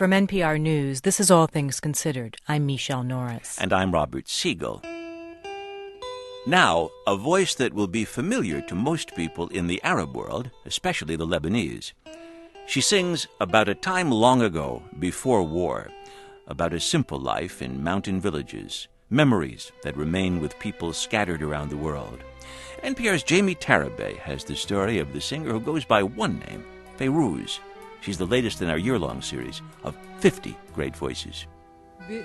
From NPR News, this is All Things Considered. I'm Michelle Norris. And I'm Robert Siegel. Now, a voice that will be familiar to most people in the Arab world, especially the Lebanese. She sings about a time long ago, before war, about a simple life in mountain villages, memories that remain with people scattered around the world. NPR's Jamie Tarabay has the story of the singer who goes by one name, Fairuz. She's the latest in our year-long series of 50 great voices. You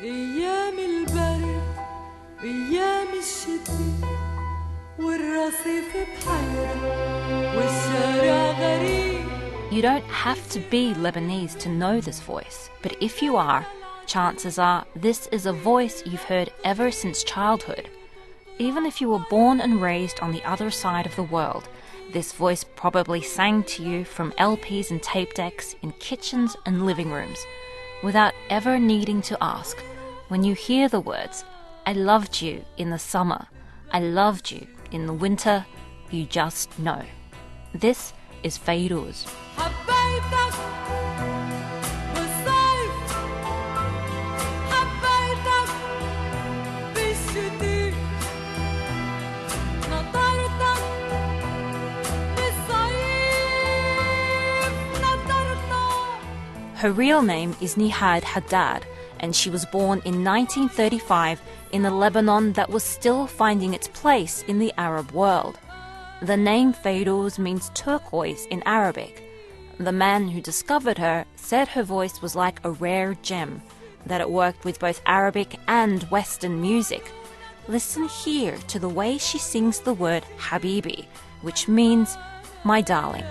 don't have to be Lebanese to know this voice, but if you are, chances are this is a voice you've heard ever since childhood. Even if you were born and raised on the other side of the world, this voice probably sang to you from LPs and tape decks in kitchens and living rooms, without ever needing to ask. When you hear the words, "I loved you in the summer, I loved you in the winter," you just know. This is Fairuz. Her real name is Nihad Haddad, and she was born in 1935 in a Lebanon that was still finding its place in the Arab world. The name Fairuz means turquoise in Arabic. The man who discovered her said her voice was like a rare gem, that it worked with both Arabic and Western music. Listen here to the way she sings the word Habibi, which means my darling.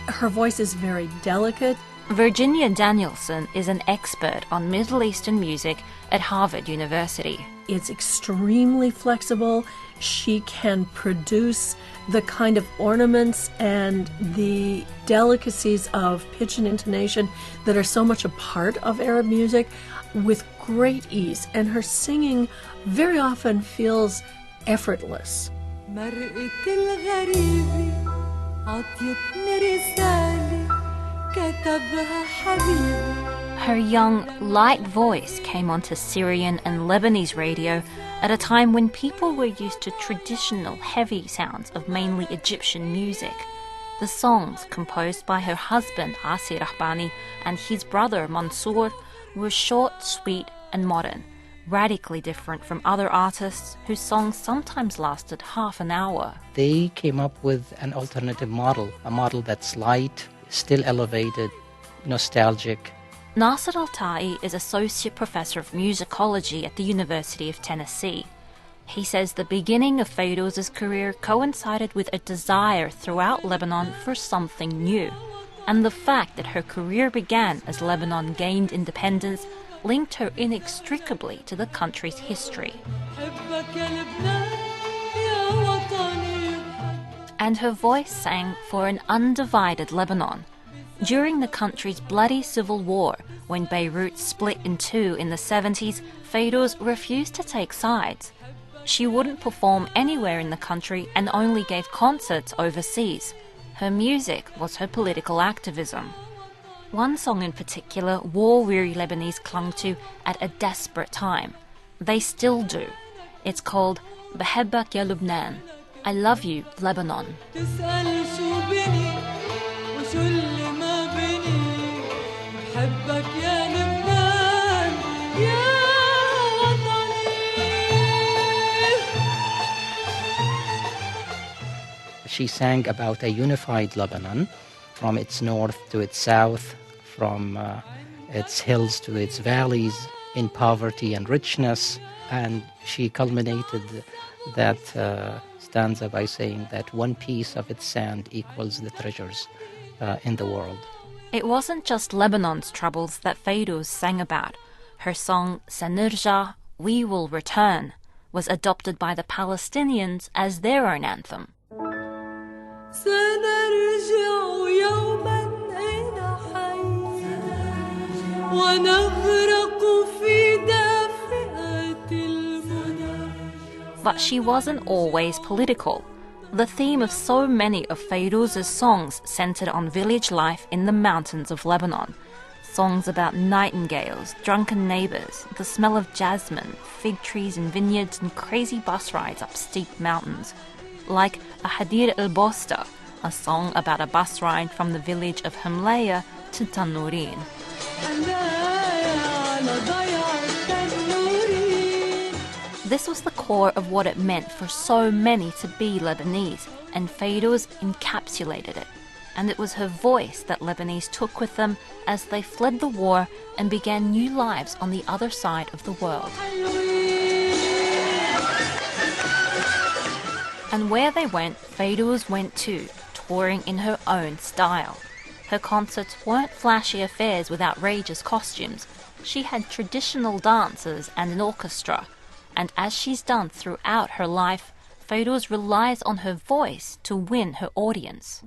Her voice is very delicate. Virginia Danielson is an expert on Middle Eastern music at Harvard University. It's extremely flexible. She can produce the kind of ornaments and the delicacies of pitch and intonation that are so much a part of Arab music with great ease. And her singing very often feels effortless. Her young, light voice came onto Syrian and Lebanese radio at a time when people were used to traditional, heavy sounds of mainly Egyptian music. The songs, composed by her husband Assi Rahbani and his brother Mansour, were short, sweet and modern, radically different from other artists whose songs sometimes lasted half an hour. They came up with an alternative model, a model that's light, still elevated, nostalgic. Nasser Al-Tai is Associate Professor of Musicology at the University of Tennessee. He says the beginning of Fairuz's career coincided with a desire throughout Lebanon for something new, and the fact that her career began as Lebanon gained independence linked her inextricably to the country's history. And her voice sang for an undivided Lebanon. During the country's bloody civil war, when Beirut split in two in the 70s, Fairuz refused to take sides. She wouldn't perform anywhere in the country and only gave concerts overseas. Her music was her political activism. One song in particular, war-weary Lebanese clung to at a desperate time. They still do. It's called "Behebbak Ya Lubnan," I love you, Lebanon. She sang about a unified Lebanon, from its north to its south, from its hills to its valleys, in poverty and richness. And she culminated that stanza by saying that one piece of its sand equals the treasures in the world. It wasn't just Lebanon's troubles that Fairuz sang about. Her song "Sanirja," We Will Return, was adopted by the Palestinians as their own anthem. ونغرق But she wasn't always political. The theme of so many of Fairuz's songs centered on village life in the mountains of Lebanon. Songs about nightingales, drunken neighbors, the smell of jasmine, fig trees and vineyards, and crazy bus rides up steep mountains. Like Hadir al-Bosta, a song about a bus ride from the village of Hamlaya to Tanourin. This was the core of what it meant for so many to be Lebanese, and Fairuz encapsulated it. And it was her voice that Lebanese took with them as they fled the war and began new lives on the other side of the world. And where they went, Fairuz went too, touring in her own style. Her concerts weren't flashy affairs with outrageous costumes. She had traditional dancers and an orchestra. And as she's done throughout her life, Fairuz relies on her voice to win her audience.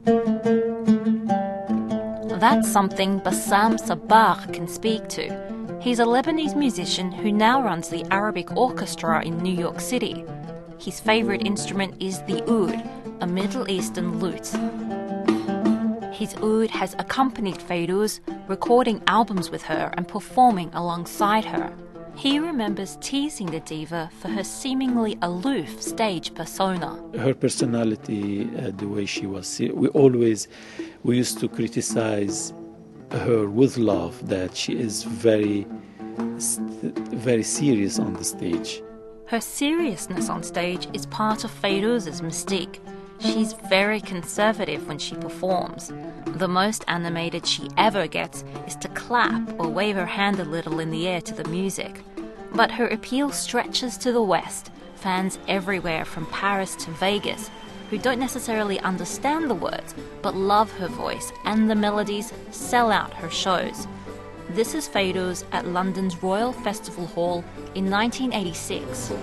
That's something Bassam Sabah can speak to. He's a Lebanese musician who now runs the Arabic Orchestra in New York City. His favorite instrument is the oud, a Middle Eastern lute. His oud has accompanied Fairuz, recording albums with her and performing alongside her. He remembers teasing the diva for her seemingly aloof stage persona. Her personality, the way she was, we used to criticize her with love, that she is very serious on the stage. Her seriousness on stage is part of Fairuz's mystique. She's very conservative when she performs. The most animated she ever gets is to clap or wave her hand a little in the air to the music. But her appeal stretches to the West, fans everywhere from Paris to Vegas, who don't necessarily understand the words, but love her voice and the melodies, sell out her shows. This is Fairuz at London's Royal Festival Hall in 1986.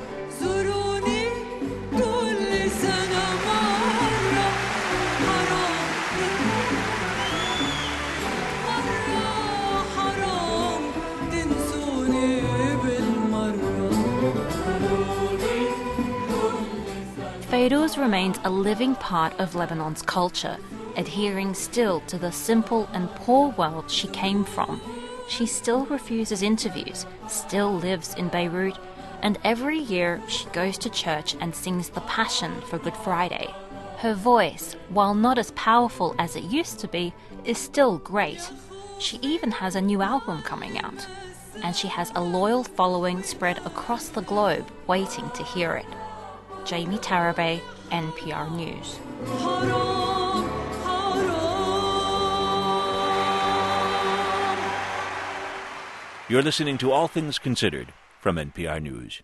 Fairuz remains a living part of Lebanon's culture, adhering still to the simple and poor world she came from. She still refuses interviews, still lives in Beirut, and every year she goes to church and sings the Passion for Good Friday. Her voice, while not as powerful as it used to be, is still great. She even has a new album coming out, and she has a loyal following spread across the globe waiting to hear it. Jamie Tarabay, NPR News. You're listening to All Things Considered from NPR News.